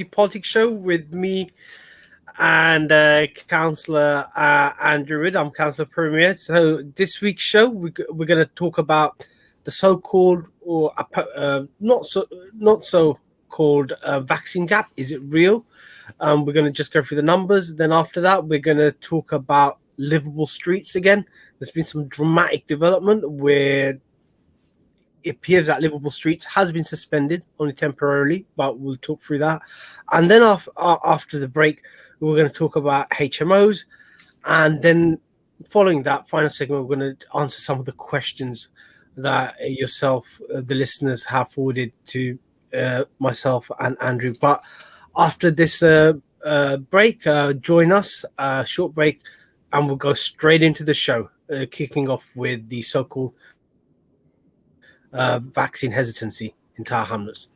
Politic show with me and Councillor Andrew. I'm Councillor Puru Miah. So this week's show, we're going to talk about the so-called or not so called vaccine gap. Is it real? We're going to just go through the numbers. Then after that, we're going to talk about livable streets again. There's been some dramatic development where it appears that livable streets has been suspended only temporarily, but we'll talk through that. And then after the break, we're going to talk about HMOs. And then following that final segment, we're going to answer some of the questions that yourself, the listeners, have forwarded to myself and Andrew. But after this break, join us, short break, and we'll go straight into the show, kicking off with the so-called vaccine hesitancy in Tower Hamlets.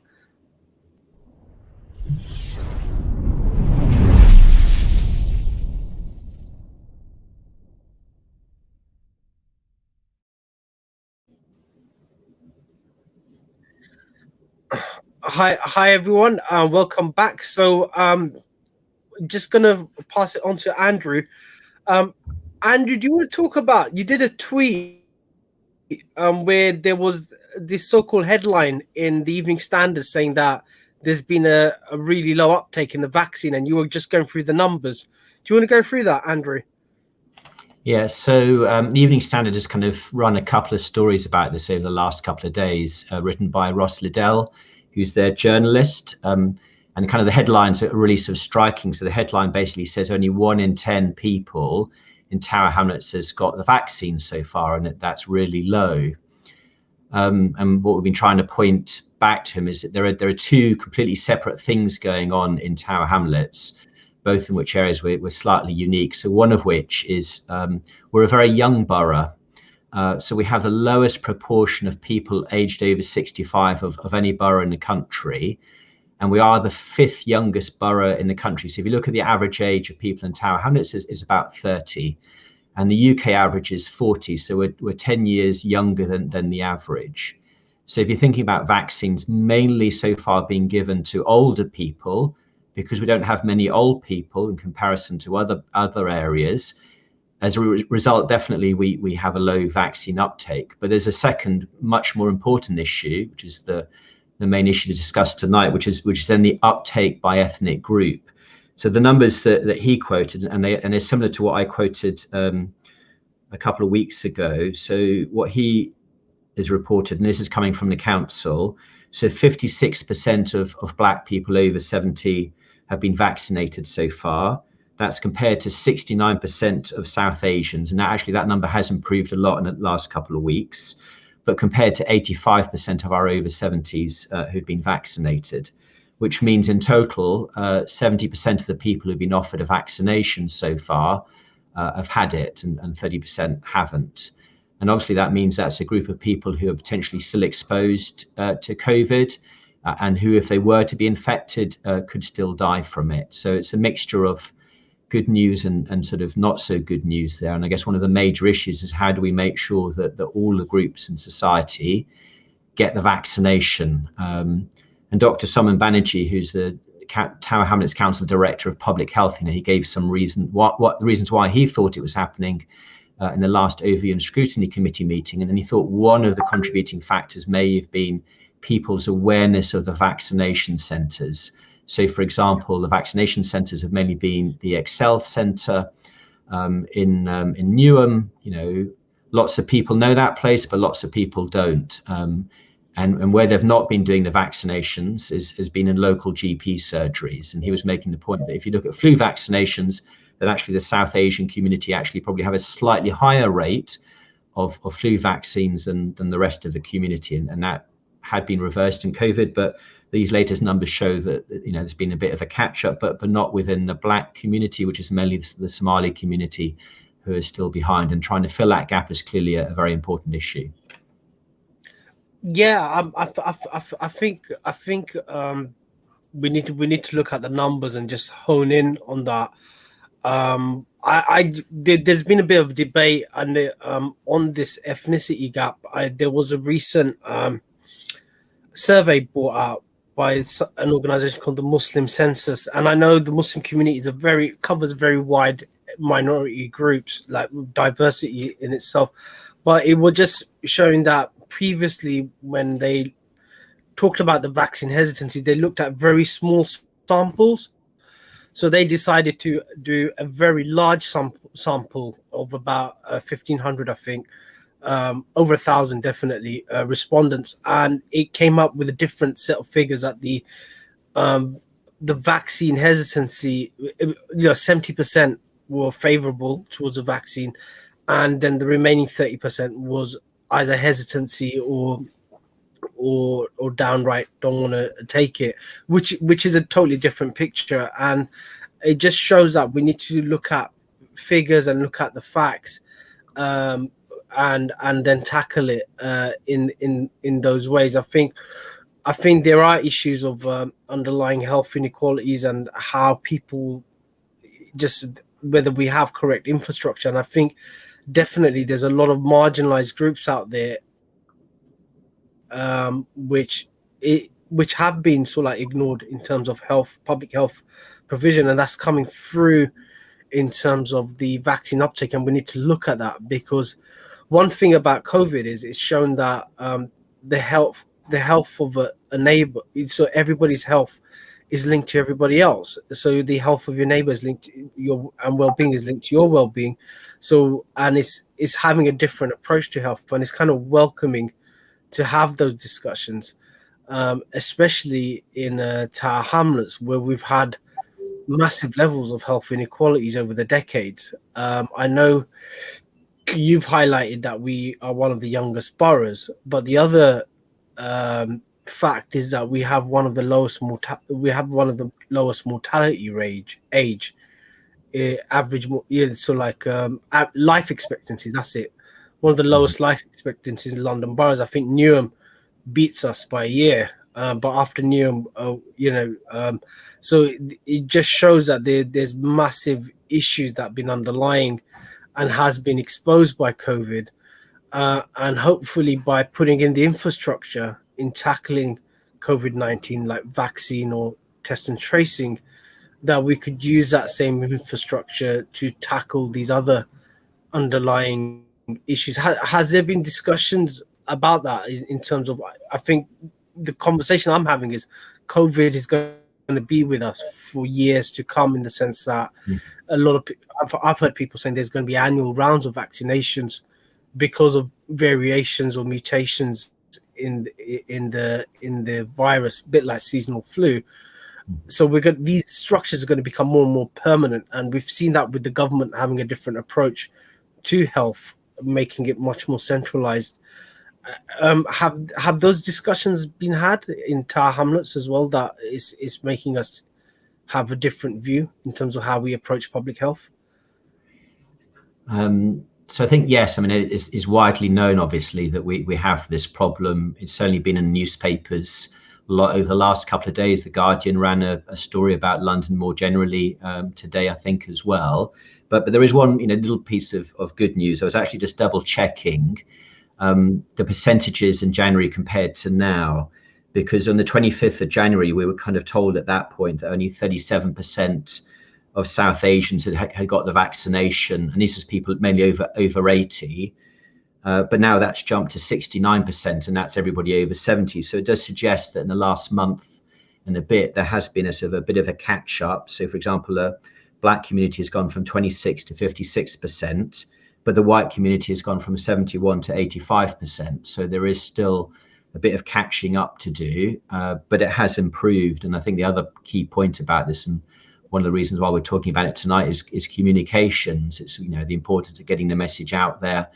Hi everyone, welcome back. So just gonna pass it on to Andrew. Andrew, do you want to talk about, you did a tweet where there was this so-called headline in the Evening Standard saying that there's been a really low uptake in the vaccine, and you were just going through the numbers. Do you want to go through that, Andrew? Yeah, so the Evening Standard has kind of run a couple of stories about this over the last couple of days, written by Ross Liddell, who's their journalist, and kind of the headlines are really sort of striking. So the headline basically says only 1 in 10 people in Tower Hamlets has got the vaccine so far, and that's really low. And what we've been trying to point back to him is that there are two completely separate things going on in Tower Hamlets, both in which areas we're slightly unique. So one of which is we're a very young borough. So we have the lowest proportion of people aged over 65 of any borough in the country. And we are the 5th youngest borough in the country. So if you look at the average age of people in Tower Hamlets is about 30. And the UK average is 40. So we're 10 years younger than the average. So if you're thinking about vaccines mainly so far being given to older people, because we don't have many old people in comparison to other areas, as a result, definitely we have a low vaccine uptake. But there's a second, much more important issue, which is the main issue to discuss tonight, which is then the uptake by ethnic group. So the numbers that he quoted, and they're similar to what I quoted a couple of weeks ago. So what he has reported, and this is coming from the council, so 56% of Black people over 70 have been vaccinated so far. That's compared to 69% of South Asians. And actually that number has improved a lot in the last couple of weeks, but compared to 85% of our over 70s who've been vaccinated, which means in total, 70% of the people who've been offered a vaccination so far have had it, and 30% haven't. And obviously that means that's a group of people who are potentially still exposed to COVID, and who, if they were to be infected, could still die from it. So it's a mixture of good news and sort of not so good news there. And I guess one of the major issues is how do we make sure that all the groups in society get the vaccination? And Dr. Soman Banerjee, who's the Tower Hamlets Council Director of Public Health, he gave some what the reasons why he thought it was happening in the last Overview and Scrutiny Committee meeting. And then he thought one of the contributing factors may have been people's awareness of the vaccination centres. So, for example, the vaccination centres have mainly been the Excel Centre in Newham. Lots of people know that place, but lots of people don't. And where they've not been doing the vaccinations has been in local GP surgeries. And he was making the point that if you look at flu vaccinations, that actually the South Asian community actually probably have a slightly higher rate of flu vaccines than the rest of the community. And that had been reversed in COVID, but these latest numbers show that there's been a bit of a catch up, but not within the Black community, which is mainly the Somali community, who is still behind, and trying to fill that gap is clearly a very important issue. Yeah, I think we need to look at the numbers and just hone in on that. There's been a bit of debate on this ethnicity gap. There was a recent survey brought out by an organization called the Muslim Census, and I know the Muslim community covers very wide minority groups, like diversity in itself. But it was just showing that previously, when they talked about the vaccine hesitancy, they looked at very small samples. So they decided to do a very large sample of about 1,500, I think, over 1,000 definitely respondents, and it came up with a different set of figures at the vaccine hesitancy. 70% were favorable towards the vaccine, and then the remaining 30% was either hesitancy or downright don't want to take it, which is a totally different picture. And it just shows that we need to look at figures and look at the facts, and then tackle it in those ways. I think there are issues of underlying health inequalities and how people, just whether we have correct infrastructure. And I think definitely there's a lot of marginalized groups out there, which have been sort of like ignored in terms of public health provision, and that's coming through in terms of the vaccine uptake. And we need to look at that, because one thing about COVID is it's shown that the health of a neighbor, so everybody's health is linked to everybody else. So the health of your neighbor is linked to your, and well-being is linked to your well-being. So, and it's having a different approach to health, and it's kind of welcoming to have those discussions, especially in Tower Hamlets, where we've had massive levels of health inequalities over the decades. I know you've highlighted that we are one of the youngest boroughs, but the other fact is that we have one of the lowest mortality age, average, so like life expectancy. That's it. One of the lowest life expectancies in London boroughs. I think Newham beats us by a year, but after Newham, so it just shows that there's massive issues that have been underlying and has been exposed by COVID, and hopefully by putting in the infrastructure in tackling COVID-19, like vaccine or test and tracing, that we could use that same infrastructure to tackle these other underlying issues. Has there been discussions about that in terms of, I think the conversation I'm having is COVID is going to be with us for years to come, in the sense that a lot of I've heard people saying there's going to be annual rounds of vaccinations because of variations or mutations in the virus, a bit like seasonal flu. So these structures are going to become more and more permanent, and we've seen that with the government having a different approach to health, making it much more centralized. Have those discussions been had in Tower Hamlets as well, that is making us have a different view in terms of how we approach public health? So I think, yes, I mean, it's widely known, obviously, that we have this problem. It's certainly been in newspapers a lot over the last couple of days. The Guardian ran a story about London more generally today, I think, as well. But there is one little piece of good news. I was actually just double checking the percentages in January compared to now, because on the 25th of January, we were kind of told at that point that only 37% of South Asians had got the vaccination, and this is people mainly over 80. But now that's jumped to 69%, and that's everybody over 70. So it does suggest that in the last month and a bit, there has been a bit of a catch up. So, for example, the Black community has gone from 26 to 56%, but the white community has gone from 71 to 85%. So there is still a bit of catching up to do, but it has improved. And I think the other key point about this, and one of the reasons why we're talking about it tonight, is communications. It's the importance of getting the message out there.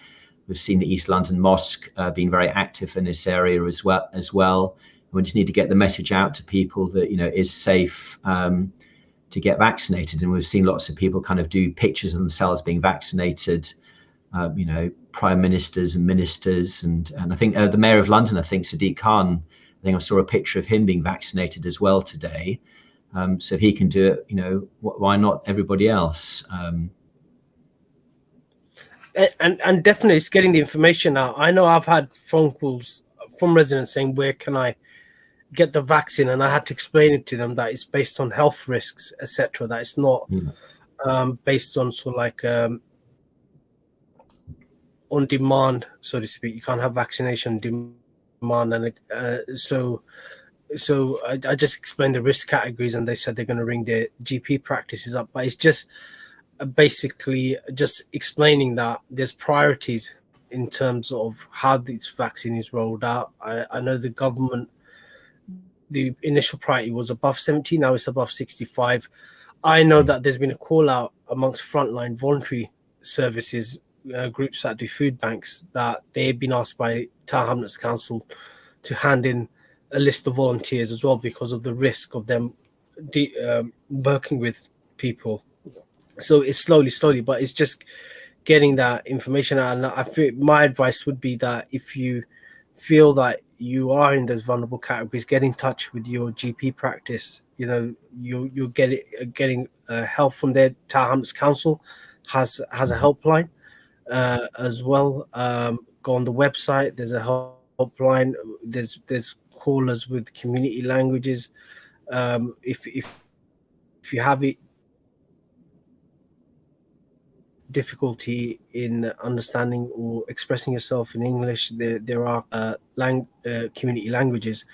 We've seen the East London Mosque being very active in this area as well. And we just need to get the message out to people that it is safe to get vaccinated. And we've seen lots of people kind of do pictures of themselves being vaccinated. Prime ministers and ministers, and I think the Mayor of London, I think Sadiq Khan, I think I saw a picture of him being vaccinated as well today. So if he can do it, why not everybody else? And definitely it's getting the information out. I know I've had phone calls from residents saying, where can I get the vaccine, and I had to explain it to them that it's based on health risks, etc. That it's not based on sort of like on demand, so to speak. You can't have vaccination demand, and so I just explained the risk categories, and they said they're going to ring their GP practices up. But it's just basically just explaining that there's priorities in terms of how this vaccine is rolled out. I know the government, the initial priority was above 70, now it's above 65. I know that there's been a call out amongst frontline voluntary services, groups that do food banks, that they've been asked by Tower Hamlets Council to hand in a list of volunteers as well, because of the risk of them working with people. So it's slowly, but it's just getting that information out. And I feel my advice would be that if you feel that you are in those vulnerable categories, get in touch with your GP practice. You know, you'll getting help from their Tower Hamlets Council has a helpline as well. Go on the website. There's a helpline. There's callers with community languages. If you have it difficulty in understanding or expressing yourself in English, there are community languages.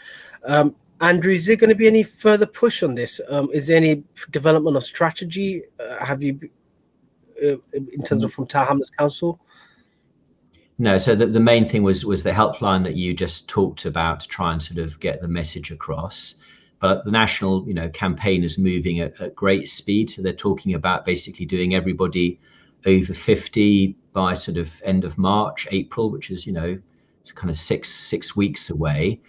Andrew, is there going to be any further push on this? Is there any development of strategy? Have you, in terms of from Tower Hamlets Council? No, so the main thing was the helpline that you just talked about to try and sort of get the message across. But the national, campaign is moving at great speed. So they're talking about basically doing everybody over 50 by sort of end of March, April, which is, it's kind of six weeks away.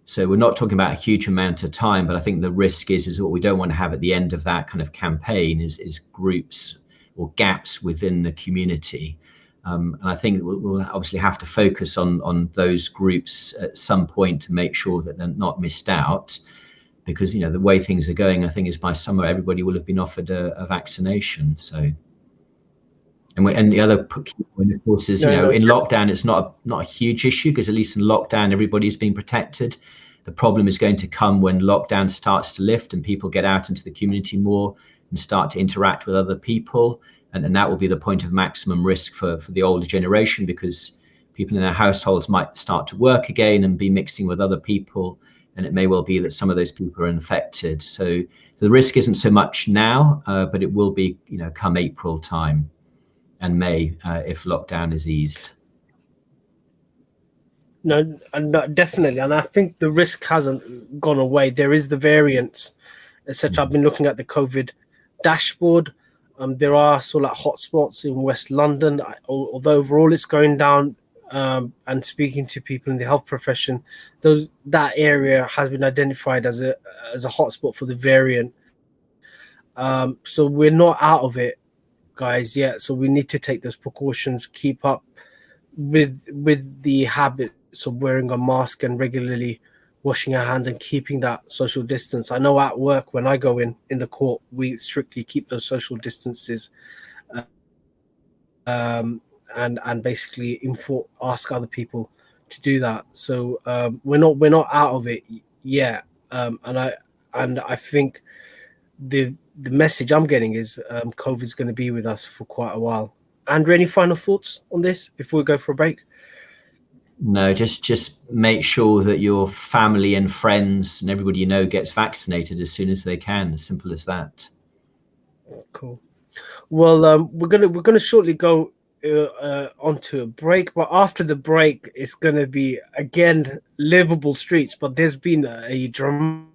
So we're not talking about a huge amount of time, but I think the risk is what we don't want to have at the end of that kind of campaign is groups or gaps within the community. And I think we'll obviously have to focus on those groups at some point to make sure that they're not missed out, because, the way things are going, I think is by summer, everybody will have been offered a vaccination. So, and the other point, of course, is, in lockdown, it's not a huge issue, because at least in lockdown, everybody's been protected. The problem is going to come when lockdown starts to lift and people get out into the community more and start to interact with other people. And that will be the point of maximum risk for the older generation, because people in their households might start to work again and be mixing with other people. And it may well be that some of those people are infected. So the risk isn't so much now, but it will be, come April time and May, if lockdown is eased. No, definitely. And I think the risk hasn't gone away. There is the variants, etc. I've been looking at the COVID dashboard. There are sort of like hotspots in West London, although overall it's going down. And speaking to people in the health profession, that area has been identified as a hotspot for the variant. So we're not out of it, guys, yet. So we need to take those precautions, keep up with the habits of wearing a mask and regularly washing our hands and keeping that social distance. I know at work, when I go in the court, we strictly keep those social distances, and basically ask other people to do that. So we're not out of it yet. And I think the message I'm getting is COVID's going to be with us for quite a while. Andrew, any final thoughts on this before we go for a break? No, just make sure that your family and friends and everybody gets vaccinated as soon as they can. As simple as that. Cool. Well, we're gonna shortly go onto a break, but after the break, it's gonna be again livable streets. But there's been a dramatic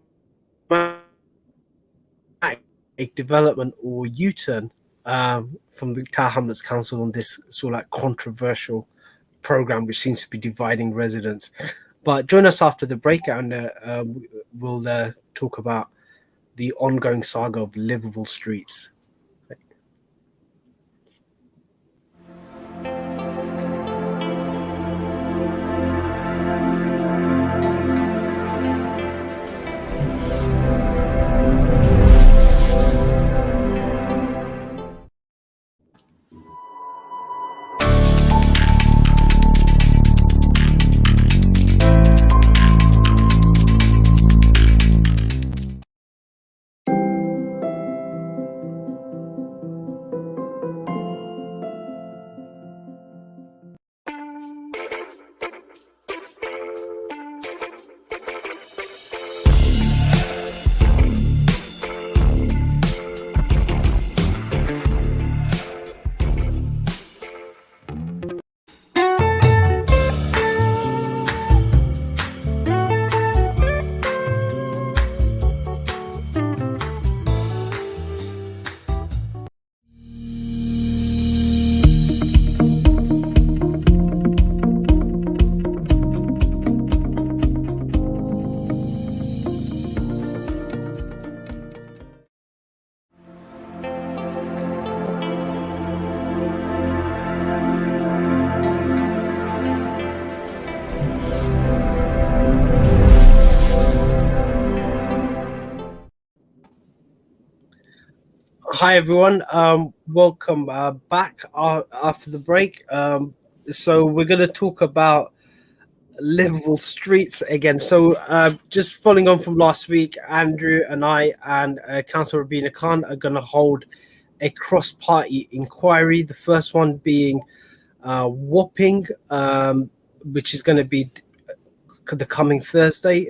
development or U-turn from the Tower Hamlets Council on this sort of like controversial program, which seems to be dividing residents. But join us after the break, and we'll talk about the ongoing saga of livable streets. Hi everyone, welcome back after the break. So we're going to talk about livable streets again. So just following on from last week, Andrew and I and Councillor Rabina Khan are going to hold a cross-party inquiry. The first one being Wapping, which is going to be the coming Thursday.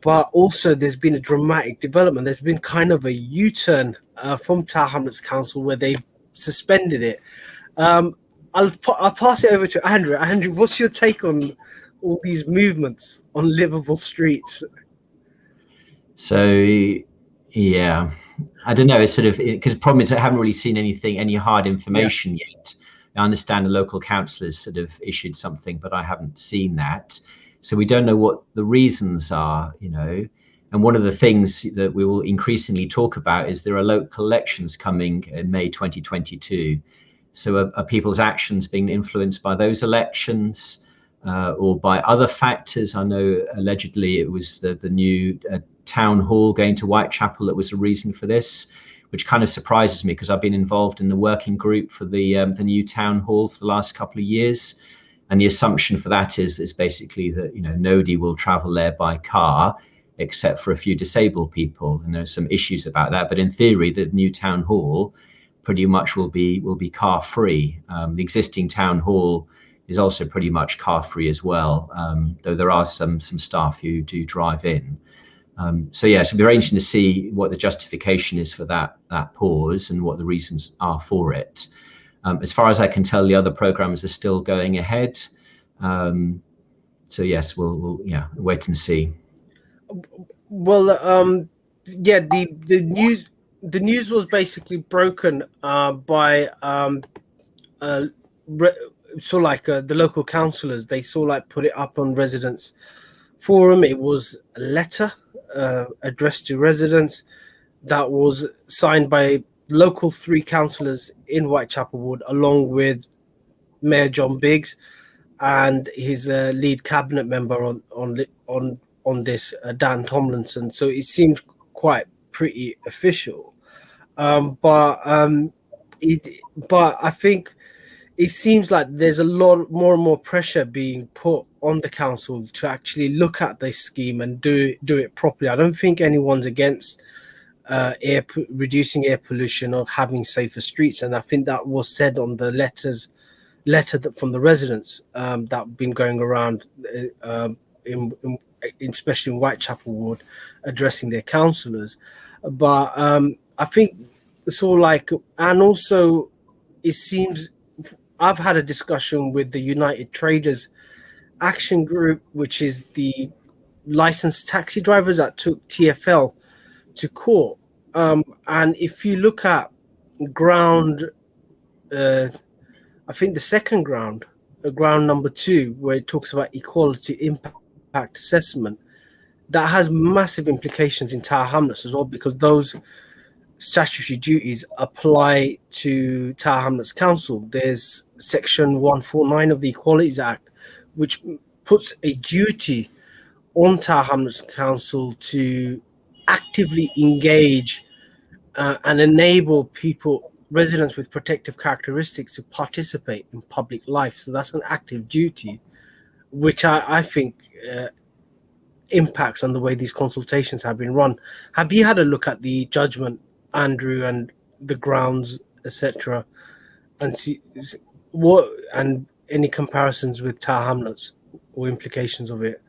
But also there's been a dramatic development. There's been kind of a U-turn from Tower Hamlets Council where they've suspended it. I'll pass it over to Andrew. Andrew, what's your take on all these movements on livable streets? So, yeah, I don't know. It's sort of because the problem is I haven't really seen any hard information yet. I understand the local councillors sort of issued something, but I haven't seen that. So we don't know what the reasons are, And one of the things that we will increasingly talk about is there are local elections coming in May 2022. So are people's actions being influenced by those elections or by other factors? I know allegedly it was the new town hall going to Whitechapel that was a reason for this, which kind of surprises me because I've been involved in the working group for the new town hall for the last couple of years. And the assumption for that is basically that, nobody will travel there by car except for a few disabled people. And there's some issues about that. But in theory, the new town hall pretty much will be car free. The existing town hall is also pretty much car free as well, though there are some staff who do drive in. So it'll be very interesting to see what the justification is for that pause and what the reasons are for it. As far as I can tell, the other programs are still going ahead. So yes, we'll wait and see. Well, the news was basically broken by the local councillors. They put it up on residents forum. It was a letter addressed to residents that was signed by local 3 councillors in Whitechapel Ward, along with Mayor John Biggs and his lead cabinet member on this, Dan Tomlinson. So it seemed quite pretty official, but I think it seems like there's a lot more and more pressure being put on the council to actually look at this scheme and do it properly. I don't think anyone's against reducing air pollution or having safer streets, and I think that was said on the letter from the residents that have been going around, especially in Whitechapel Ward, addressing their councillors. But I think and also it seems I've had a discussion with the United Traders Action Group, which is the licensed taxi drivers that took TfL to court. And if you look at ground, I think the second ground number 2, where it talks about equality impact assessment, that has massive implications in Tower Hamlets as well, because those statutory duties apply to Tower Hamlets Council. There's section 149 of the Equalities Act, which puts a duty on Tower Hamlets Council to actively engage and enable residents with protective characteristics to participate in public life. So that's an active duty, which I think impacts on the way these consultations have been run. Have you had a look at the judgment, Andrew, and the grounds, etc., and see what and any comparisons with Tower Hamlets or implications of it?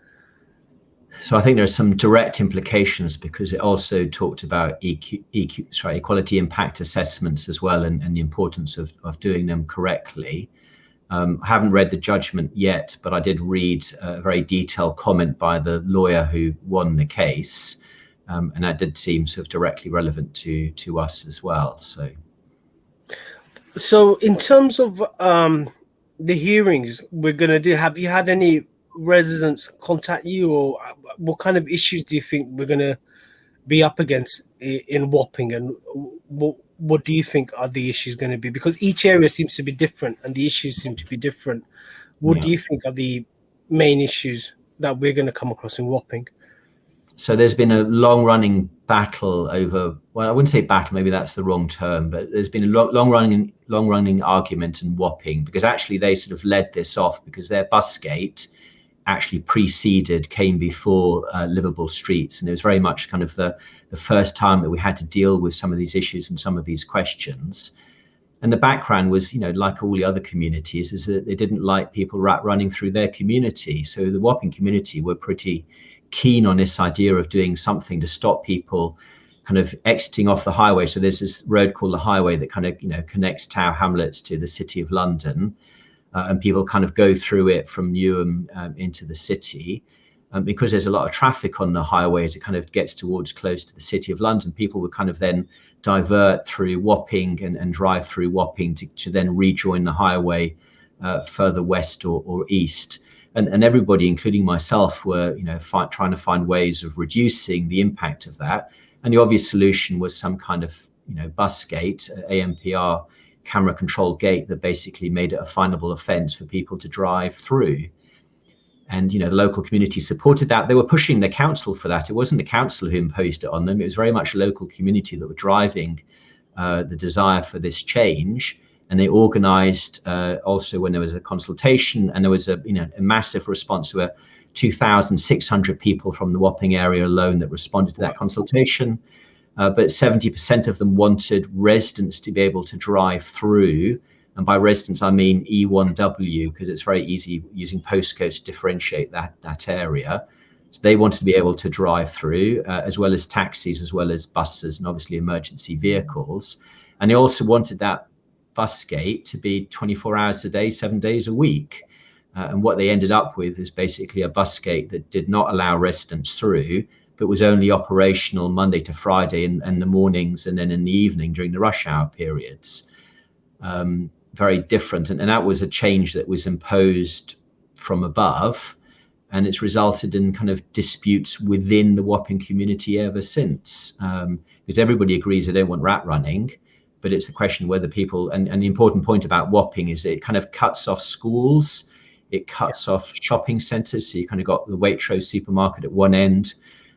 So I think there are some direct implications, because it also talked about equality impact assessments as well, and the importance of doing them correctly. I haven't read the judgment yet, but I did read a very detailed comment by the lawyer who won the case, and that did seem sort of directly relevant to us as well. So in terms of the hearings we're going to do, have you had any residents contact you, or what kind of issues do you think we're going to be up against in Wapping, and what do you think are the issues going to be? Because each area seems to be different and the issues seem to be different. What do you think are the main issues that we're going to come across in Wapping? So there's been a long-running battle over, well, I wouldn't say battle, maybe that's the wrong term, but there's been a long-running argument in Wapping, because actually they sort of led this off because their bus gate actually came before livable streets, and it was very much kind of the first time that we had to deal with some of these issues and some of these questions. And the background was, like all the other communities, is that they didn't like people running through their community. So the Wapping community were pretty keen on this idea of doing something to stop people kind of exiting off the highway. So there's this road called the Highway that kind of connects Tower Hamlets to the City of London, and people kind of go through it from Newham into the city. Because there's a lot of traffic on the highway as it kind of gets towards close to the City of London, people would kind of then divert through Wapping and drive through Wapping to then rejoin the highway further west or east. And everybody, including myself, were trying to find ways of reducing the impact of that. And the obvious solution was some kind of bus gate, AMPR camera controlled gate, that basically made it a finable offence for people to drive through. And the local community supported that. They were pushing the council for that. It wasn't the council who imposed it on them. It was very much a local community that were driving the desire for this change. And they organised also when there was a consultation, and there was a massive response. There were 2,600 people from the Wapping area alone that responded to that consultation. But 70% of them wanted residents to be able to drive through. And by residents, I mean E1W, because it's very easy using postcodes to differentiate that area. So they wanted to be able to drive through, as well as taxis, as well as buses, and obviously emergency vehicles. And they also wanted that bus gate to be 24 hours a day, 7 days a week. And what they ended up with is basically a bus gate that did not allow residents through, but was only operational Monday to Friday in the mornings, and then in the evening during the rush hour periods. Very different, and that was a change that was imposed from above, and it's resulted in kind of disputes within the Wapping community ever since, because everybody agrees they don't want rat running, but it's a question whether people, and the important point about Wapping is that it kind of cuts off schools, it cuts off shopping centres. So you kind of got the Waitrose supermarket at one end,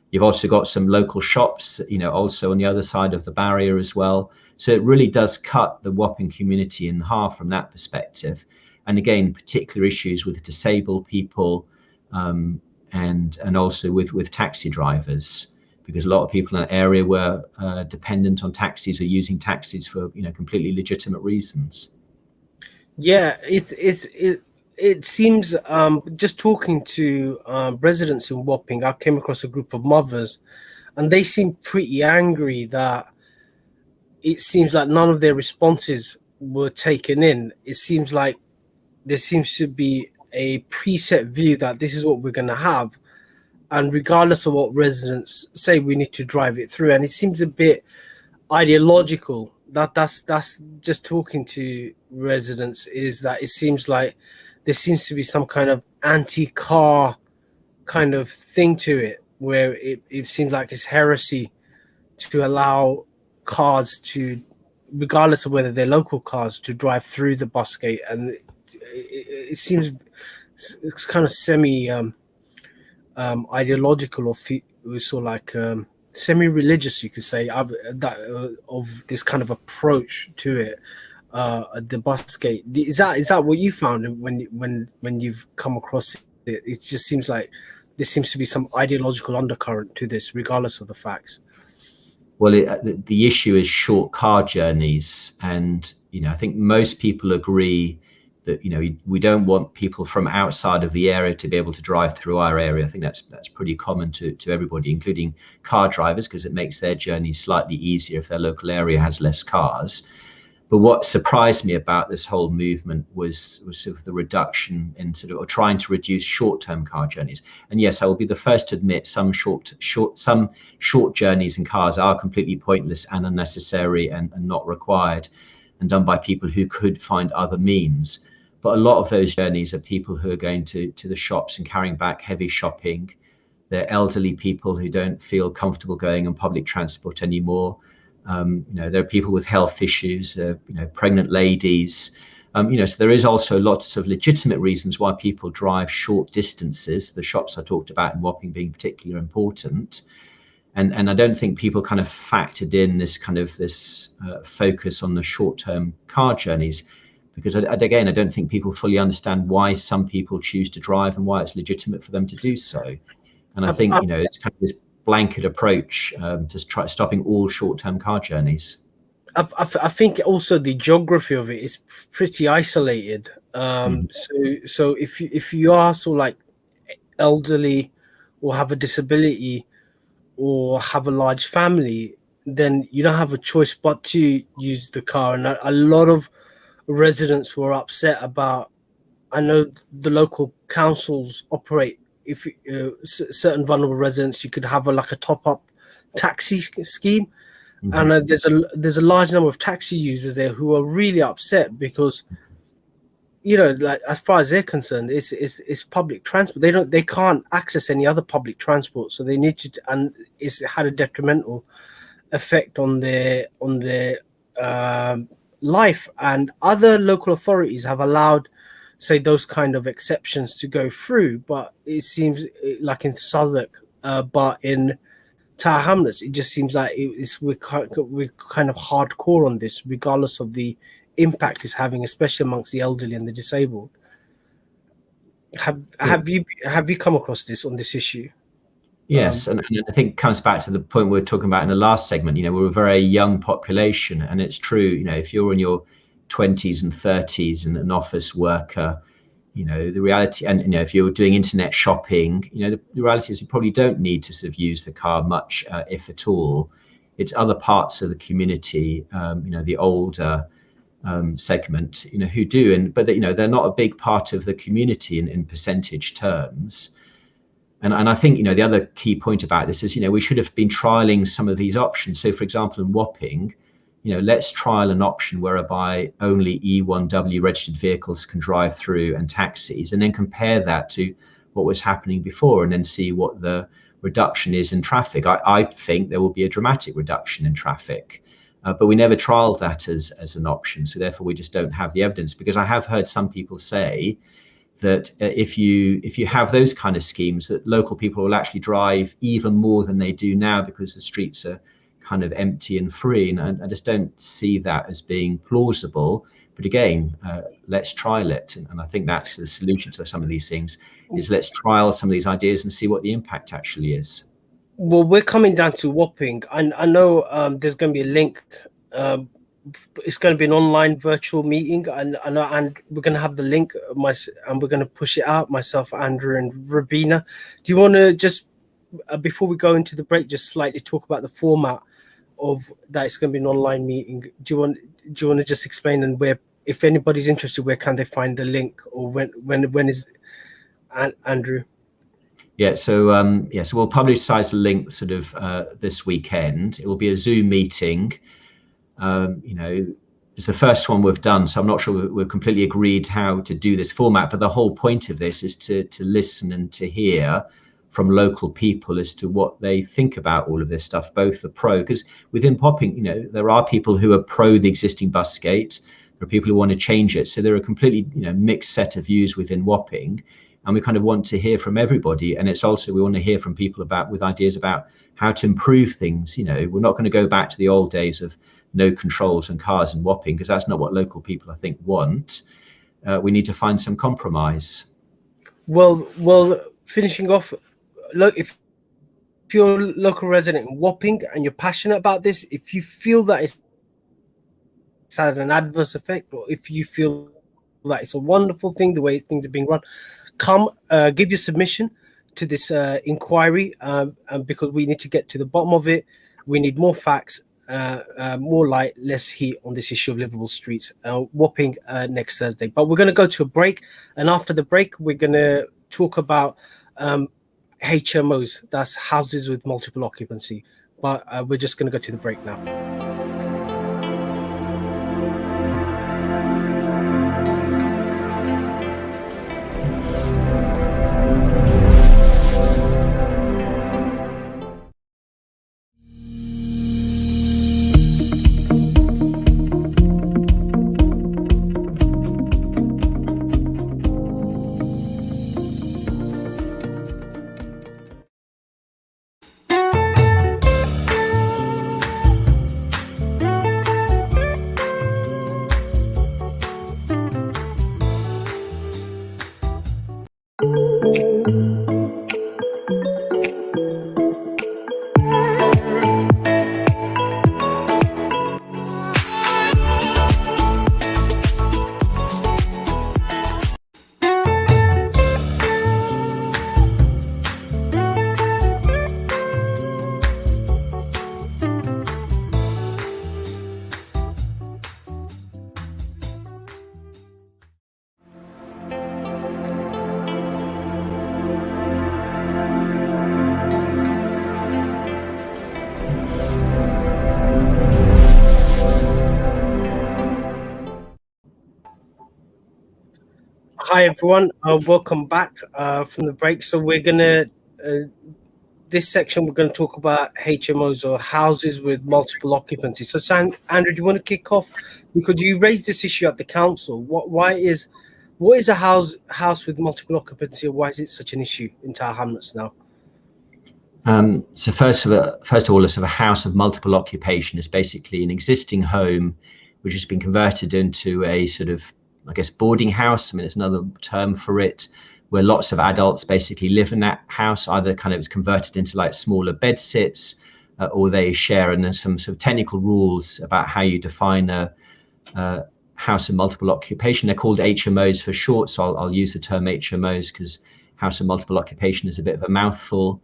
you've also got some local shops also on the other side of the barrier as well. So it really does cut the Wapping community in half from that perspective. And again, particular issues with disabled people, and also with taxi drivers, because a lot of people in that area were dependent on taxis or using taxis for completely legitimate reasons. Yeah, it seems, just talking to residents in Wapping, I came across a group of mothers, and they seem pretty angry that it seems like none of their responses were taken in. It seems like there seems to be a preset view that this is what we're going to have, and regardless of what residents say, we need to drive it through. And it seems a bit ideological. That's just talking to residents, is that it seems like there seems to be some kind of anti-car kind of thing to it, where it seems like it's heresy to allow cars to, regardless of whether they're local cars, to drive through the bus gate. And it seems it's kind of semi ideological, or sort of like semi-religious, you could say, of this kind of approach to it. The bus gate, is that what you found when you've come across it? It just seems like there seems to be some ideological undercurrent to this, regardless of the facts. Well, the issue is short car journeys, and I think most people agree that we don't want people from outside of the area to be able to drive through our area. I think that's pretty common to everybody, including car drivers, because it makes their journey slightly easier if their local area has less cars. But what surprised me about this whole movement was sort of the reduction in or trying to reduce short-term car journeys. And yes, I will be the first to admit some short journeys in cars are completely pointless and unnecessary and not required, and done by people who could find other means. But a lot of those journeys are people who are going to the shops and carrying back heavy shopping. They're elderly people who don't feel comfortable going on public transport anymore. There are people with health issues, pregnant ladies, So there is also lots of legitimate reasons why people drive short distances, the shops I talked about in Wapping being particularly important. And I don't think people kind of factored in this focus on the short-term car journeys, because again, I don't think people fully understand why some people choose to drive and why it's legitimate for them to do so. And I think, it's kind of this blanket approach to try stopping all short-term car journeys. I think also the geography of it is pretty isolated. So if you are sort of like elderly or have a disability or have a large family, then you don't have a choice but to use the car. And a lot of residents were upset about. I know the local councils operate. If certain vulnerable residents, you could have a top-up taxi scheme. And there's a large number of taxi users there who are really upset because, like as far as they're concerned, it's public transport. They can't access any other public transport, so they need to, and it's had a detrimental effect on their life. And other local authorities have allowed, say, those kind of exceptions to go through, but it seems like in Southwark, but in Tower Hamlets, it just seems like we're kind of hardcore on this, regardless of the impact it's having, especially amongst the elderly and the disabled. Have you come across this on this issue? Yes, and I think it comes back to the point we were talking about in the last segment. We're a very young population, and it's true. If you're in your 20s and 30s and an office worker, the reality, and if you're doing internet shopping, the reality is you probably don't need to sort of use the car much, if at all. It's other parts of the community, the older segment, who do, but they're not a big part of the community in percentage terms. And I think the other key point about this is we should have been trialing some of these options. So, for example, in Wapping, let's trial an option whereby only E1W registered vehicles can drive through and taxis, and then compare that to what was happening before, and then see what the reduction is in traffic. I think there will be a dramatic reduction in traffic, but we never trialed that as an option. So therefore, we just don't have the evidence, because I have heard some people say that if you have those kind of schemes, that local people will actually drive even more than they do now, because the streets are kind of empty and free, and I just don't see that as being plausible. But again, let's trial it, and I think that's the solution to some of these things, is let's trial some of these ideas and see what the impact actually is. Well, we're coming down to Wapping. I know there's going to be a link. It's going to be an online virtual meeting, and we're going to have the link, and we're going to push it out, myself, Andrew, and Rabina. Do you want to just, before we go into the break, just slightly talk about the format of that? It's going to be an online meeting. Do you want to just explain, and where, if anybody's interested, where can they find the link, or when is Andrew? Yeah, so we'll publicize the link sort of this weekend. It will be a Zoom meeting. It's the first one we've done, so I'm not sure we've completely agreed how to do this format, but the whole point of this is to listen and to hear from local people as to what they think about all of this stuff, both the pro, because within Wapping, there are people who are pro the existing bus gate, there are people who want to change it, so there are a completely mixed set of views within Wapping, and we kind of want to hear from everybody. And it's also, we want to hear from people with ideas about how to improve things. We're not going to go back to the old days of no controls and cars in Wapping, because that's not what local people, I think, want. We need to find some compromise. Well, finishing off, look, if you're a local resident in Wapping and you're passionate about this, if you feel that it's had an adverse effect, or if you feel that it's a wonderful thing, the way things are being run, come give your submission to this inquiry, because we need to get to the bottom of it. We need more facts, more light, less heat on this issue of livable streets. Wapping next Thursday. But we're going to go to a break, and after the break, we're going to talk about HMOs, that's houses with multiple occupancy. But we're just going to go to the break now. Hi everyone, welcome back from the break. So we're gonna this section we're gonna talk about HMOs, or houses with multiple occupancies. So Andrew, do you want to kick off, because you raised this issue at the council? What is a house with multiple occupancy, or why is it such an issue in Tower Hamlets now? So first of all, a sort of a house of multiple occupation is basically an existing home which has been converted into a sort of, I guess, boarding house. I mean, it's another term for it, where lots of adults basically live in that house. Either kind of it's converted into like smaller bed sits, or they share. And there's some sort of technical rules about how you define a house of multiple occupation. They're called HMOs for short, so I'll use the term HMOs because house of multiple occupation is a bit of a mouthful.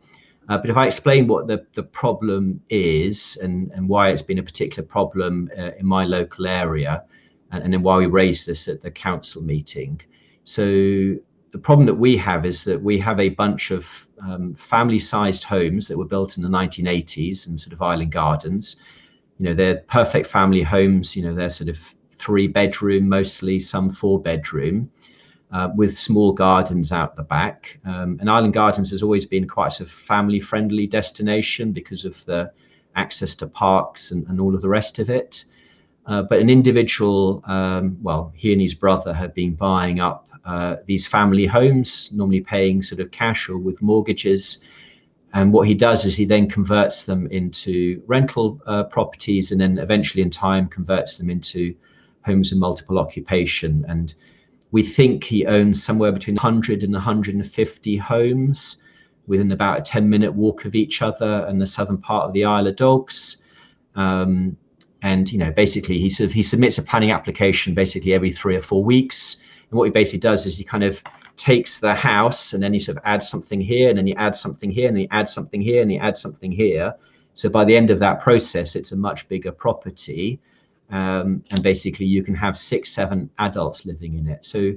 But if I explain what the problem is and why it's been a particular problem in my local area, and then why we raised this at the council meeting. So the problem that we have is that we have a bunch of family-sized homes that were built in the 1980s in sort of island gardens. You know, they're perfect family homes. You know, they're sort of 3-bedroom, mostly, some 4-bedroom. With small gardens out the back. And Island Gardens has always been quite a sort of family-friendly destination because of the access to parks and all of the rest of it. But an individual, he and his brother have been buying up these family homes, normally paying sort of cash or with mortgages. And what he does is he then converts them into rental properties, and then eventually in time converts them into homes of multiple occupation. And we think he owns somewhere between 100 and 150 homes within about a 10-minute walk of each other in the southern part of the Isle of Dogs. And, you know, basically he submits a planning application basically every 3 or 4 weeks. And what he basically does is he kind of takes the house and then he sort of adds something here, and then he adds something here, and he adds something here, and he adds something here. So by the end of that process, it's a much bigger property. And basically you can have 6-7 adults living in it. So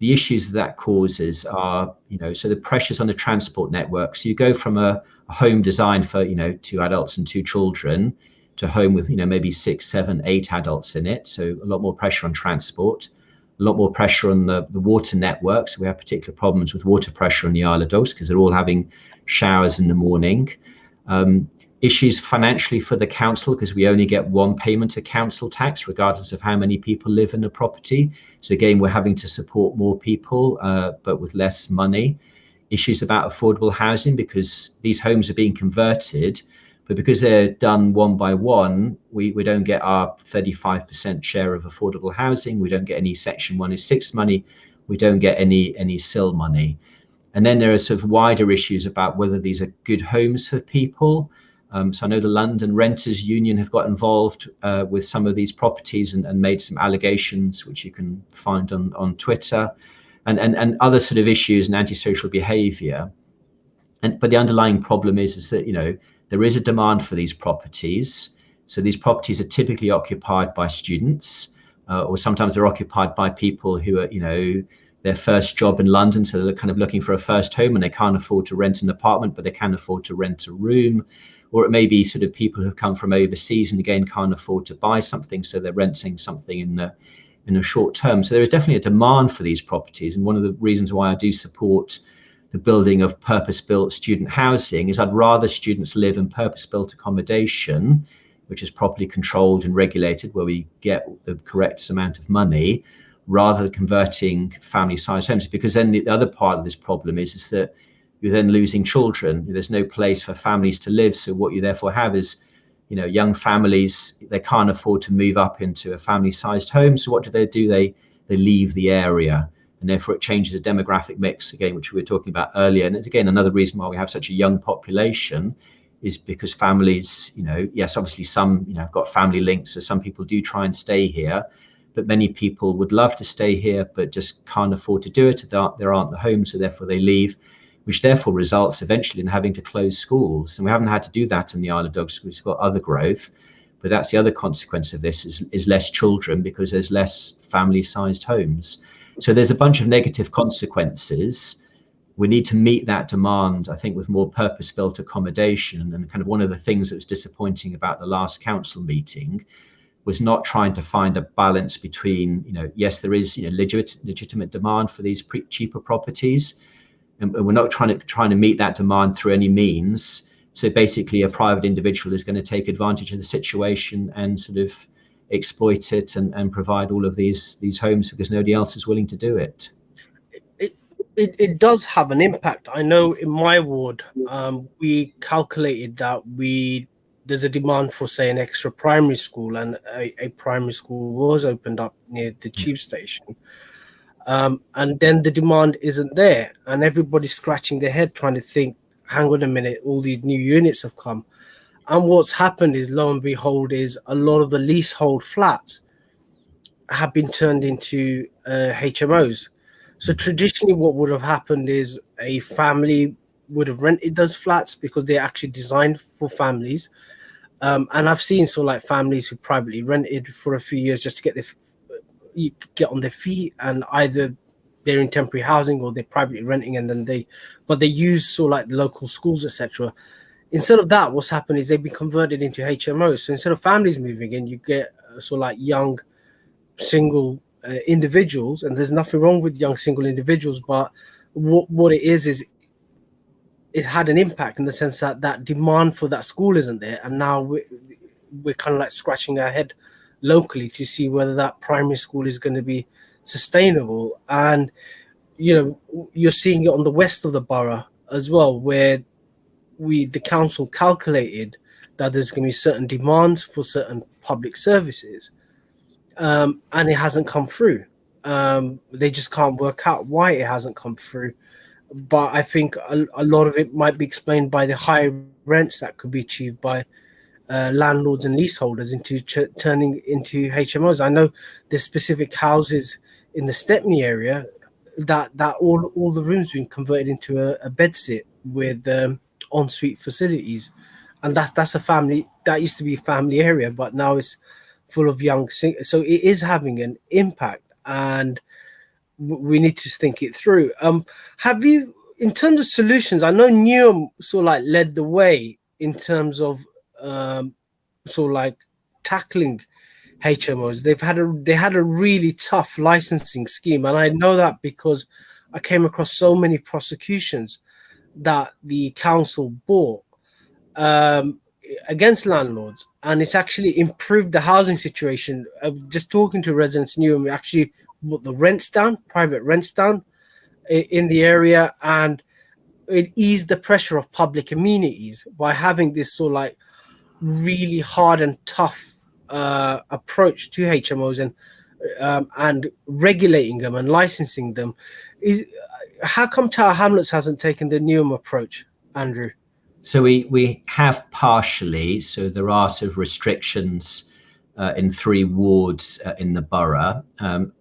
the issues that causes are, you know, so the pressures on the transport network. So you go from a home designed for, you know, 2 adults and 2 children to a home with, you know, maybe 6, 7, 8 adults in it. So a lot more pressure on transport, a lot more pressure on the water network. So we have particular problems with water pressure on the Isle of Dogs because they're all having showers in the morning. Issues financially for the council because we only get one payment of council tax regardless of how many people live in a property. So again, we're having to support more people but with less money. Issues about affordable housing because these homes are being converted, but because they're done one by one, we don't get our 35% share of affordable housing. We don't get any Section 106 money. We don't get any SIL money. And then there are sort of wider issues about whether these are good homes for people. So I know the London Renters Union have got involved with some of these properties and made some allegations, which you can find on Twitter, and other sort of issues and antisocial behaviour. But the underlying problem is that, you know, there is a demand for these properties. So these properties are typically occupied by students, or sometimes they're occupied by people who are, you know, their first job in London, so they're kind of looking for a first home and they can't afford to rent an apartment, but they can afford to rent a room. Or it may be sort of people who've come from overseas and again can't afford to buy something, so they're renting something in the short term. So there is definitely a demand for these properties, and one of the reasons why I do support the building of purpose-built student housing is I'd rather students live in purpose-built accommodation, which is properly controlled and regulated, where we get the correct amount of money, rather than converting family-sized homes. Because then the other part of this problem is that you're then losing children. There's no place for families to live. So what you therefore have is, you know, young families, they can't afford to move up into a family-sized home. So what do? They leave the area, and therefore it changes the demographic mix again, which we were talking about earlier. And it's again another reason why we have such a young population, is because families, you know, yes, obviously some, you know, have got family links, so some people do try and stay here, but many people would love to stay here but just can't afford to do it. There aren't the homes, so therefore they leave, which therefore results eventually in having to close schools. And we haven't had to do that in the Isle of Dogs. We've got other growth, but that's the other consequence of this is less children because there's less family-sized homes. So there's a bunch of negative consequences. We need to meet that demand, I think, with more purpose-built accommodation. And kind of one of the things that was disappointing about the last council meeting was not trying to find a balance between, yes, there is legitimate demand for these cheaper properties, and we're not trying to meet that demand through any means. So basically, a private individual is going to take advantage of the situation and sort of exploit it and provide all of these homes because nobody else is willing to do it. It does have an impact. I know in my ward, we calculated that there's a demand for, say, an extra primary school, and a primary school was opened up near the tube station. And then the demand isn't there, and everybody's scratching their head trying to think, hang on a minute, all these new units have come. And what's happened is, lo and behold, is a lot of the leasehold flats have been turned into HMOs. So traditionally what would have happened is a family would have rented those flats because they're actually designed for families. And I've seen families who privately rented for a few years just to get on their feet, and either they're in temporary housing or they're privately renting, and then they use the local schools, etc. Instead of that, what's happened is they've been converted into HMOs. So instead of families moving in, you get young single individuals, and there's nothing wrong with young single individuals, but what it is it had an impact in the sense that demand for that school isn't there, and now we're kind of scratching our head locally to see whether that primary school is going to be sustainable. And you're seeing it on the west of the borough as well, where the council calculated that there's going to be certain demands for certain public services, and it hasn't come through. They just can't work out why it hasn't come through. But I think a lot of it might be explained by the high rents that could be achieved by landlords and leaseholders into turning into HMOs. I know there's specific houses in the Stepney area that all the rooms been converted into a bedsit with ensuite facilities, and that's a family that used to be a family area, but now it's full of young. So it is having an impact, and we need to think it through. Have you, in terms of solutions, I know Newham led the way in terms of tackling HMOs. They had a really tough licensing scheme, and I know that because I came across so many prosecutions that the council brought against landlords, and it's actually improved the housing situation. Just talking to residents Newham, we actually put the rents down, private rents down in the area, and it eased the pressure of public amenities by having this really hard and tough approach to HMOs and regulating them and licensing them. How come Tower Hamlets hasn't taken the Newham approach, Andrew? So we have partially. So there are sort of restrictions in 3 wards in the borough. And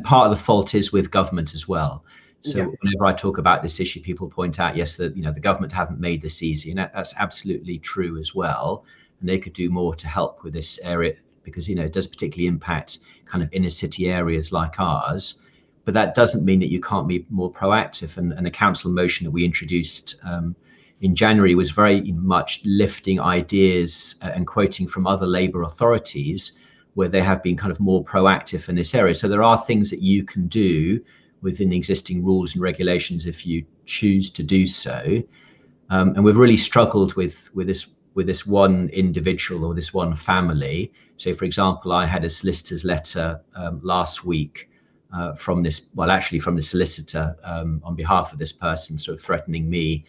part of the fault is with government as well. So whenever I talk about this issue, people point out, yes, that the government haven't made this easy, and that's absolutely true as well. And they could do more to help with this area because it does particularly impact kind of inner city areas like ours. But that doesn't mean that you can't be more proactive. And the council motion that we introduced in January was very much lifting ideas and quoting from other Labour authorities where they have been kind of more proactive in this area. So there are things that you can do within existing rules and regulations if you choose to do so. And we've really struggled with this one individual or this one family. So, for example, I had a solicitor's letter last week from the solicitor on behalf of this person, sort of threatening me.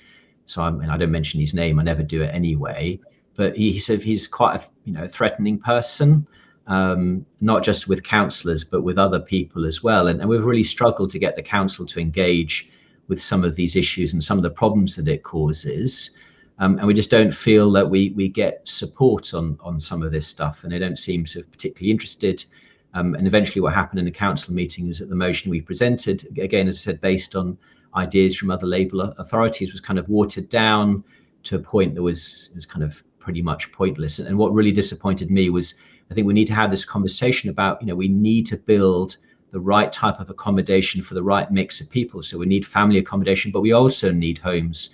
So I don't mention his name. I never do it anyway. But he said he's quite a threatening person, not just with councillors, but with other people as well. And we've really struggled to get the council to engage with some of these issues and some of the problems that it causes. And we just don't feel that we get support on some of this stuff, and they don't seem to particularly interested. And eventually what happened in the council meeting is that the motion we presented, again, as I said, based on ideas from other Labour authorities, was kind of watered down to a point that was kind of pretty much pointless. And what really disappointed me was, I think we need to have this conversation about, we need to build the right type of accommodation for the right mix of people. So we need family accommodation, but we also need homes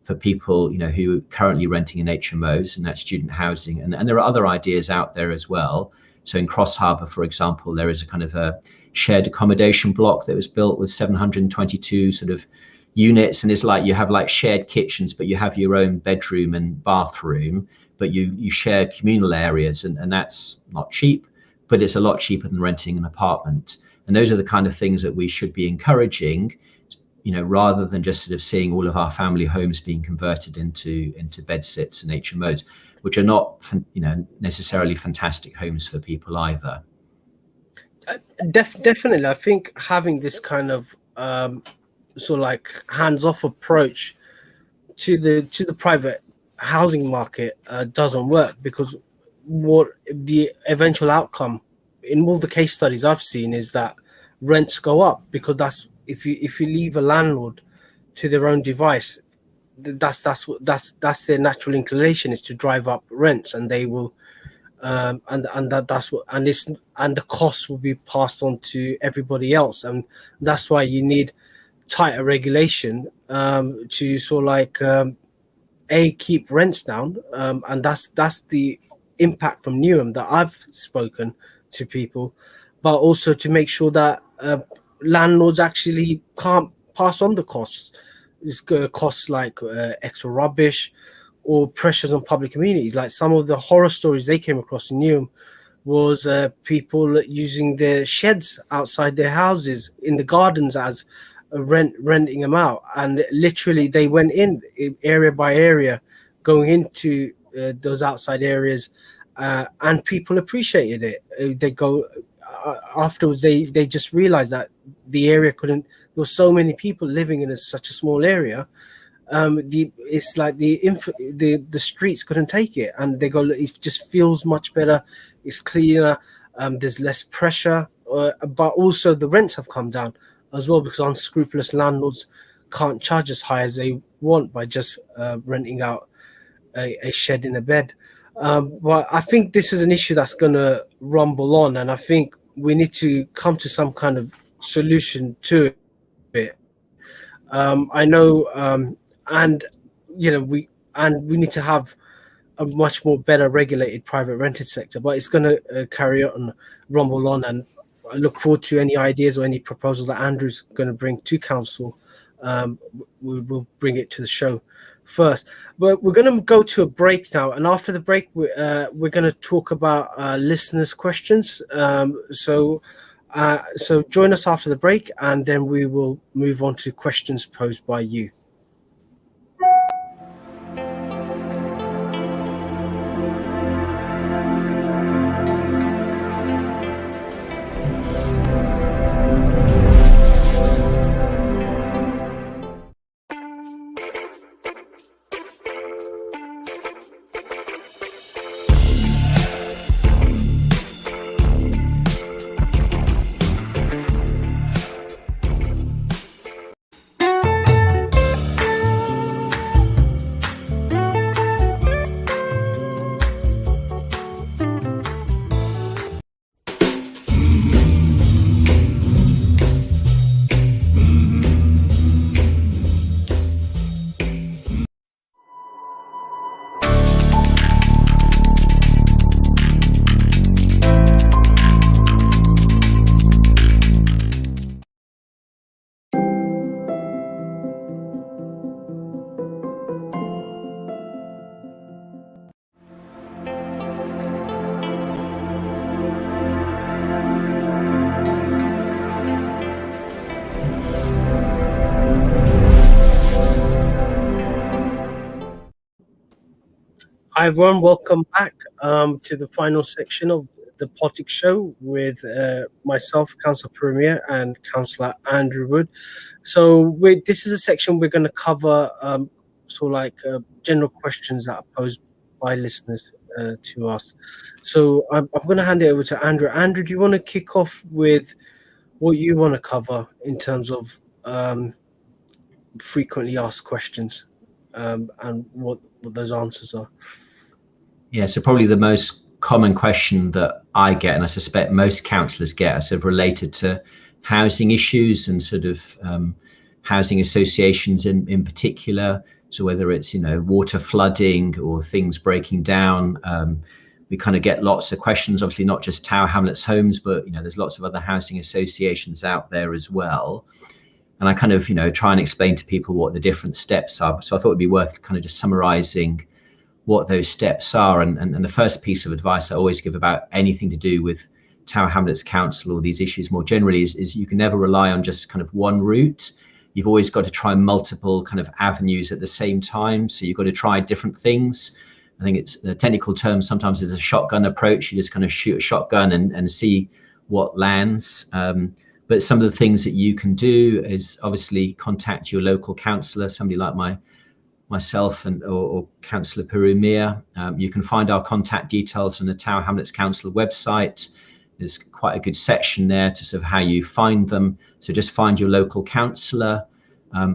for people, you know, who are currently renting in HMOs, and that's student housing. And there are other ideas out there as well. So in Cross Harbour, for example, there is a kind of a shared accommodation block that was built with 722 sort of units, and it's like you have like shared kitchens, but you have your own bedroom and bathroom, but you share communal areas, and that's not cheap, but it's a lot cheaper than renting an apartment. And those are the kind of things that we should be encouraging, you know, rather than just sort of seeing all of our family homes being converted into bedsits and HMOs, which are not, you know, necessarily fantastic homes for people either. Definitely, I think having this kind of sort of like hands-off approach to the private housing market doesn't work, because what the eventual outcome in all the case studies I've seen is that rents go up, because that's if you leave a landlord to their own device, that's their natural inclination, is to drive up rents, and they will that's what, and the cost will be passed on to everybody else, and that's why you need tighter regulation to sort of like keep rents down, and that's the impact from Newham that I've spoken to people, but also to make sure that landlords actually can't pass on the costs. It's costs like extra rubbish or pressures on public communities. Like some of the horror stories they came across in Newham was people using their sheds outside their houses in the gardens as renting them out, and literally they went in area by area, going into those outside areas, and people appreciated it. They go afterwards, they just realized that the area couldn't, there were so many people living in such a small area, it's like the streets couldn't take it, and they go, it just feels much better, it's cleaner, there's less pressure, but also the rents have come down as well, because unscrupulous landlords can't charge as high as they want by just renting out a shed in a bed. But I think this is an issue that's going to rumble on, and I think we need to come to some kind of solution to it. I know, and you know, we need to have a much more better regulated private rented sector, but it's going to carry on, rumble on, and I look forward to any ideas or any proposals that Andrew's going to bring to council. We will bring it to the show first, but we're going to go to a break now, and after the break we're going to talk about listeners' questions. So join us after the break, and then we will move on to questions posed by you. Hi everyone, welcome back to the final section of the Politic show with myself, Councillor Puru Miah, and Councillor Andrew Wood. So this is a section we're going to cover sort of like general questions that are posed by listeners to us. So I'm going to hand it over to Andrew. Andrew, do you want to kick off with what you want to cover in terms of frequently asked questions and what those answers are? Yeah, so probably the most common question that I get, and I suspect most councillors get, are sort of related to housing issues and sort of housing associations in particular. So whether it's, water flooding or things breaking down, we kind of get lots of questions, obviously not just Tower Hamlets homes, but, there's lots of other housing associations out there as well. And I kind of, try and explain to people what the different steps are. So I thought it'd be worth kind of just summarizing what those steps are. And the first piece of advice I always give about anything to do with Tower Hamlets Council or these issues more generally is you can never rely on just kind of one route. You've always got to try multiple kind of avenues at the same time. So you've got to try different things. I think it's the technical term sometimes is a shotgun approach. You just kind of shoot a shotgun and see what lands. But some of the things that you can do is obviously contact your local councillor, somebody like myself or Councillor Puru Miah. You can find our contact details on the Tower Hamlets Council website. There's quite a good section there to sort of how you find them. So just find your local councillor,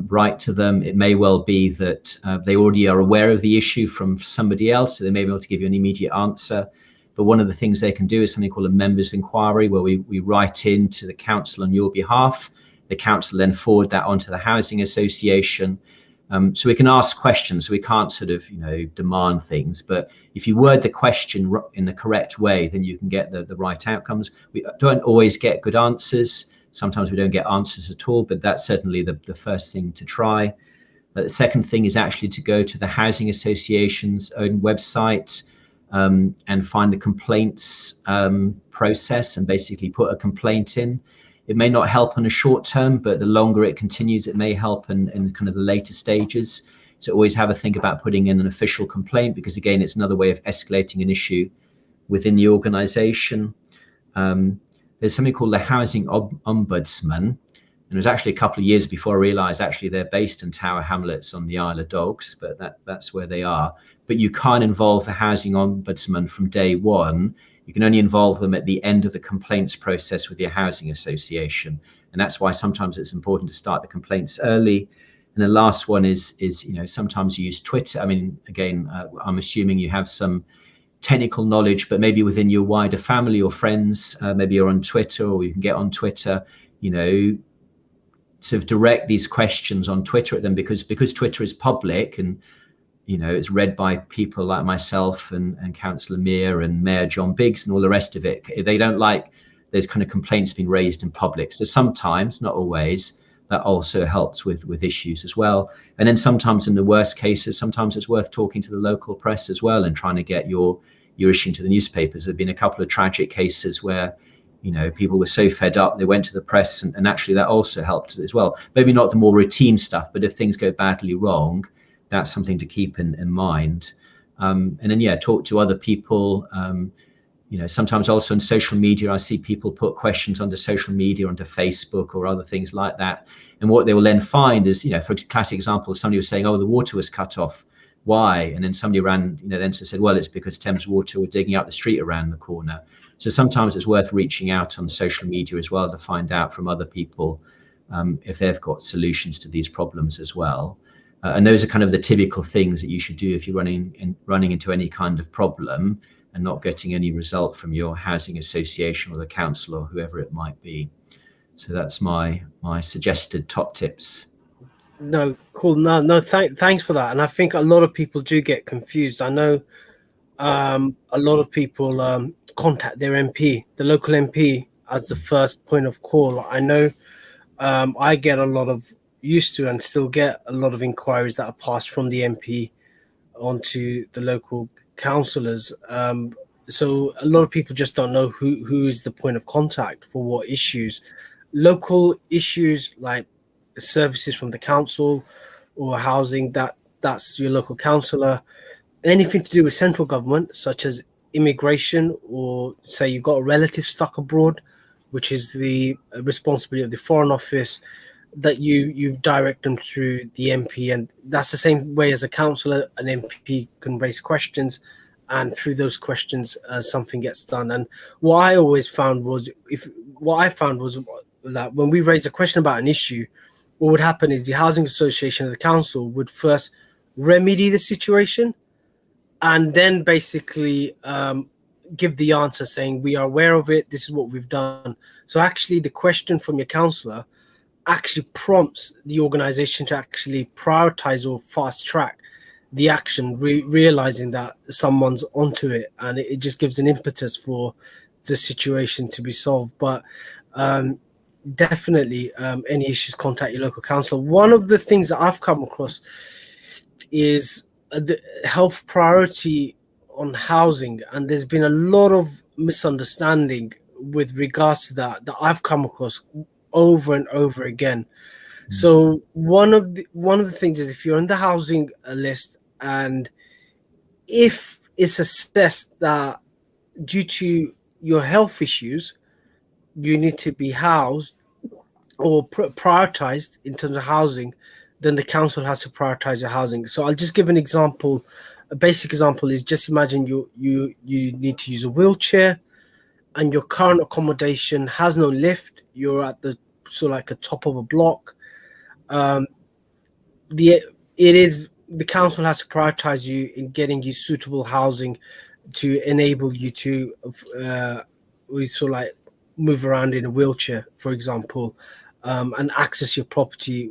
write to them. It may well be that they already are aware of the issue from somebody else, so they may be able to give you an immediate answer. But one of the things they can do is something called a members' inquiry, where we write in to the council on your behalf. The council then forward that on to the housing association. So we can ask questions. So we can't sort of, demand things. But if you word the question in the correct way, then you can get the right outcomes. We don't always get good answers. Sometimes we don't get answers at all, but that's certainly the first thing to try. But the second thing is actually to go to the housing association's own website and find the complaints process and basically put a complaint in. It may not help on a short term, but the longer it continues, it may help in kind of the later stages. So always have a think about putting in an official complaint, because again, it's another way of escalating an issue within the organisation. There's something called the Housing Ombudsman. And it was actually a couple of years before I realised actually they're based in Tower Hamlets on the Isle of Dogs, but that's where they are. But you can't involve the Housing Ombudsman from day one. You can only involve them at the end of the complaints process with your housing association. And that's why sometimes it's important to start the complaints early. And the last one is sometimes you use Twitter. I mean, again, I'm assuming you have some technical knowledge, but maybe within your wider family or friends, maybe you're on Twitter, or you can get on Twitter, sort of direct these questions on Twitter at them, because Twitter is public and it's read by people like myself and Councillor Miah and Mayor John Biggs and all the rest of it. They don't like those kind of complaints being raised in public. So sometimes, not always, that also helps with issues as well. And then sometimes in the worst cases, sometimes it's worth talking to the local press as well and trying to get your issue into the newspapers. There have been a couple of tragic cases where people were so fed up, they went to the press, and actually that also helped as well. Maybe not the more routine stuff, but if things go badly wrong, that's something to keep in mind. And then, talk to other people. Sometimes also on social media, I see people put questions onto social media, onto Facebook or other things like that. And what they will then find is, for a classic example, somebody was saying, oh, the water was cut off. Why? And then somebody ran, then said, well, it's because Thames Water were digging out the street around the corner. So sometimes it's worth reaching out on social media as well to find out from other people if they've got solutions to these problems as well. And those are kind of the typical things that you should do if you're running into any kind of problem and not getting any result from your housing association or the council or whoever it might be. So that's my suggested top tips. No, cool. No, thanks for that. And I think a lot of people do get confused. I know a lot of people contact their MP, the local MP, as the first point of call. I know I get used to and still get a lot of inquiries that are passed from the MP onto the local councillors. So a lot of people just don't know who is the point of contact for what issues. Local issues like services from the council or housing, that's your local councillor. Anything to do with central government, such as immigration, or say you've got a relative stuck abroad, which is the responsibility of the Foreign Office, that you direct them through the MP. And that's the same way as a councillor. An MP can raise questions, and through those questions something gets done. And what I found was that when we raise a question about an issue, what would happen is the housing association or the council would first remedy the situation and then basically give the answer saying, we are aware of it, this is what we've done. So actually the question from your councillor actually prompts the organization to actually prioritize or fast track the action, realizing that someone's onto it, and it just gives an impetus for the situation to be solved. But definitely, any issues, contact your local council. One of the things that I've come across is the health priority on housing, and there's been a lot of misunderstanding with regards to that I've come across over and over again. So one of the things is, if you're on the housing list, and if it's assessed that due to your health issues you need to be housed or prioritized in terms of housing, then the council has to prioritize your housing. So I'll just give an example. A basic example is, just imagine you need to use a wheelchair, and your current accommodation has no lift. You're at the like a top of a block. Um, the it is the council has to prioritize you in getting you suitable housing to enable you to we like move around in a wheelchair, for example, and access your property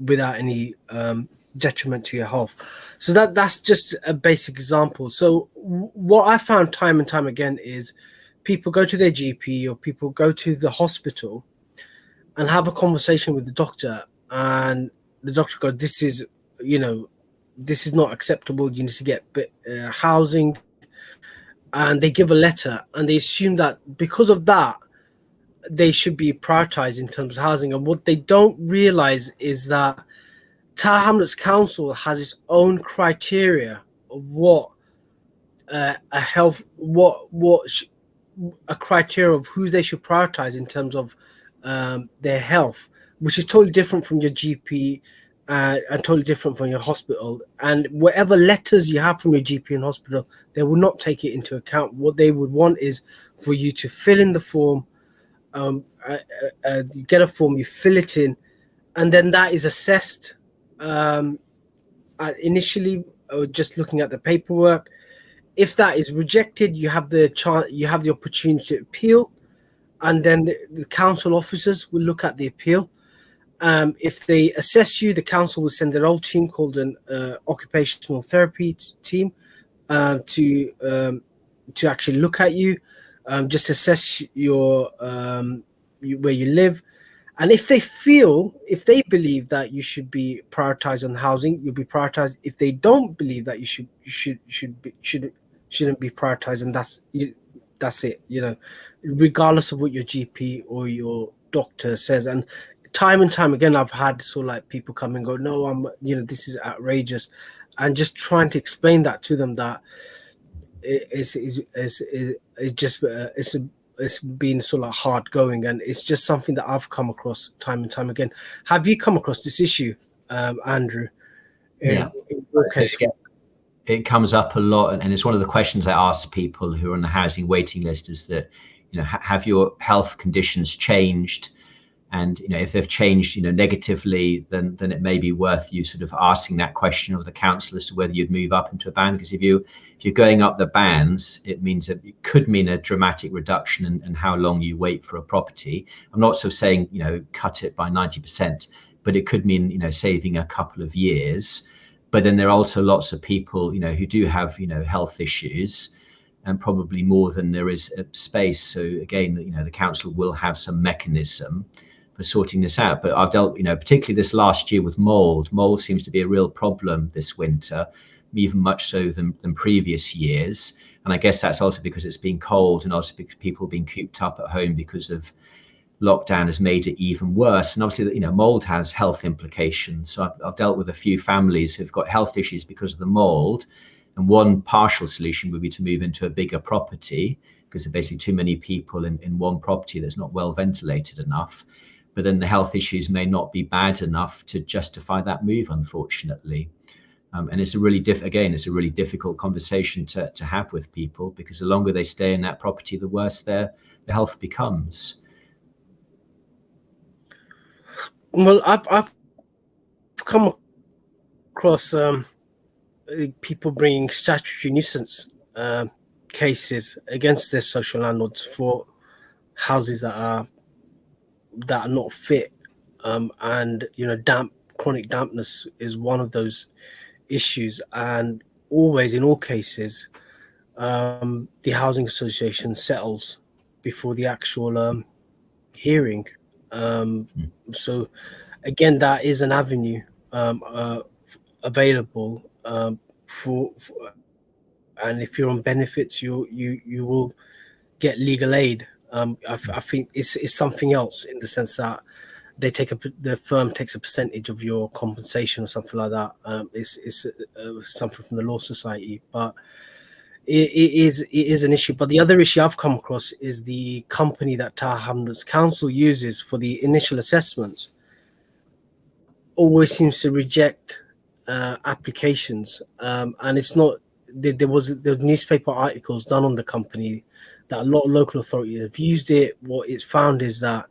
without any detriment to your health. So that's just a basic example. So what I found time and time again is, people go to their GP or people go to the hospital and have a conversation with the doctor, and the doctor goes, "This is, this is not acceptable. You need to get housing," and they give a letter, and they assume that because of that, they should be prioritized in terms of housing. And what they don't realize is that Tower Hamlets Council has its own criteria of what a health, a criteria of who they should prioritize in terms of their health, which is totally different from your GP and totally different from your hospital. And whatever letters you have from your GP and hospital, they will not take it into account. What they would want is for you to fill in the form. You get a form, you fill it in, and then that is assessed. Initially, just looking at the paperwork. If that is rejected, you have the opportunity to appeal, and then the council officers will look at the appeal. If they assess you, the council will send their old team called an occupational therapy team to actually look at you, just assess your where you live. And if they believe that you should be prioritized on housing, you'll be prioritized. If they don't believe that you shouldn't be prioritized, and that's it. Regardless of what your GP or your doctor says. And time and time again, I've had people come and go, "No, this is outrageous," and just trying to explain that to them, that it's been hard going, and it's just something that I've come across time and time again. Have you come across this issue, Andrew? In your case? It comes up a lot, and it's one of the questions I ask people who are on the housing waiting list, is that, have your health conditions changed? And if they've changed negatively, then it may be worth you sort of asking that question of the council as to whether you'd move up into a band. Because if you're going up the bands, it means that it could mean a dramatic reduction in how long you wait for a property. I'm not sort of saying cut it by 90%, but it could mean saving a couple of years. But then there are also lots of people who do have health issues, and probably more than there is space. So again, the council will have some mechanism for sorting this out. But I've dealt, particularly this last year, with mold. Mold seems to be a real problem this winter, even much so than previous years. And I guess that's also because it's been cold, and also because people have been cooped up at home because of lockdown has made it even worse. And obviously, mold has health implications. So I've dealt with a few families who've got health issues because of the mold. And one partial solution would be to move into a bigger property, because there are basically too many people in one property that's not well ventilated enough. But then the health issues may not be bad enough to justify that move, unfortunately. And it's a really difficult conversation to have with people, because the longer they stay in that property, the worse their health becomes. Well, I've come across people bringing statutory nuisance cases against their social landlords for houses that are that are not fit, and chronic dampness is one of those issues. And always, in all cases, the housing association settles before the actual hearing. So again, that is an avenue available for, and if you're on benefits, you will get legal aid. I think it's something else in the sense that the firm takes a percentage of your compensation or something like that. It's something from the Law Society, but it is an issue. But the other issue I've come across is the company that Tower Hamlets Council uses for the initial assessments always seems to reject applications, and it's not. There was newspaper articles done on the company that a lot of local authorities have used it. What it's found is that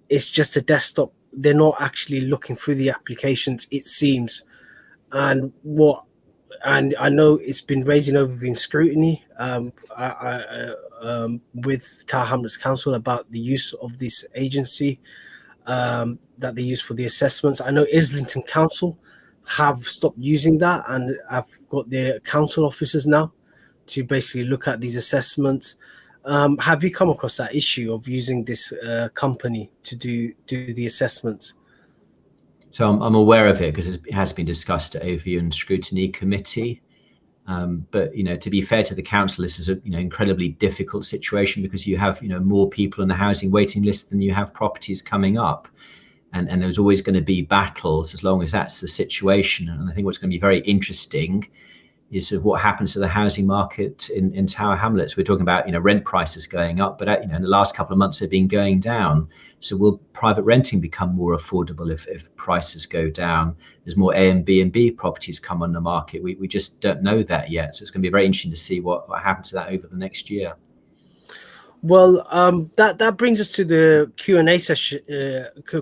it's just a desktop. They're not actually looking through the applications, it seems. And I know it's been raising overwhelming scrutiny with Tower Hamlets Council about the use of this agency that they use for the assessments. I know Islington Council have stopped using that and have got their council officers now to basically look at these assessments. Have you come across that issue of using this company to do the assessments? So I'm aware of it because it has been discussed at Overview and Scrutiny Committee. But to be fair to the council, this is a incredibly difficult situation because you have more people on the housing waiting list than you have properties coming up, and there's always going to be battles as long as that's the situation. And I think what's going to be very interesting is sort of what happens to the housing market in Tower Hamlets. We're talking about rent prices going up, but in the last couple of months they've been going down. So will private renting become more affordable if prices go down? There's more A and B and B properties come on the market. We just don't know that yet. So it's going to be very interesting to see what happens to that over the next year. Well, that brings us to the Q&A session,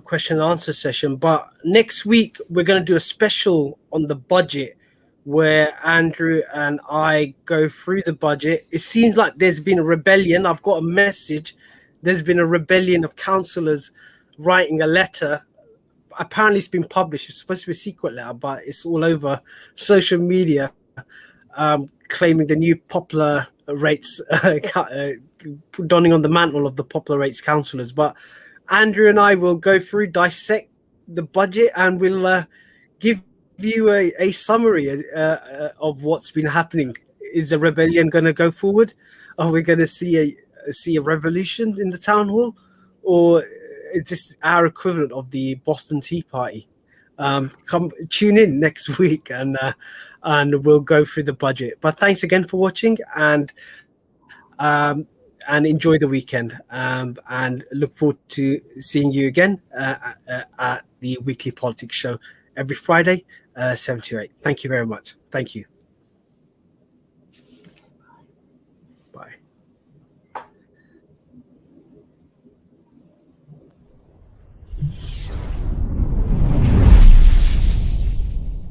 question and answer session. But next week we're going to do a special on the budget, where Andrew and I go through the budget. It seems like there's been a rebellion. I've got a message. There's been a rebellion of councillors writing a letter. Apparently it's been published. It's supposed to be a secret letter, but it's all over social media, claiming the new popular rates, donning on the mantle of the popular rates councillors. But Andrew and I will go through, dissect the budget, and we'll give you a summary of what's been happening. Is the rebellion going to go forward? Are we going to see a revolution in the town hall, or is this our equivalent of the Boston Tea Party? Come tune in next week, and we'll go through the budget. But thanks again for watching, and enjoy the weekend, and look forward to seeing you again at the weekly politics show every Friday, 7 to 8. Thank you very much. Thank you.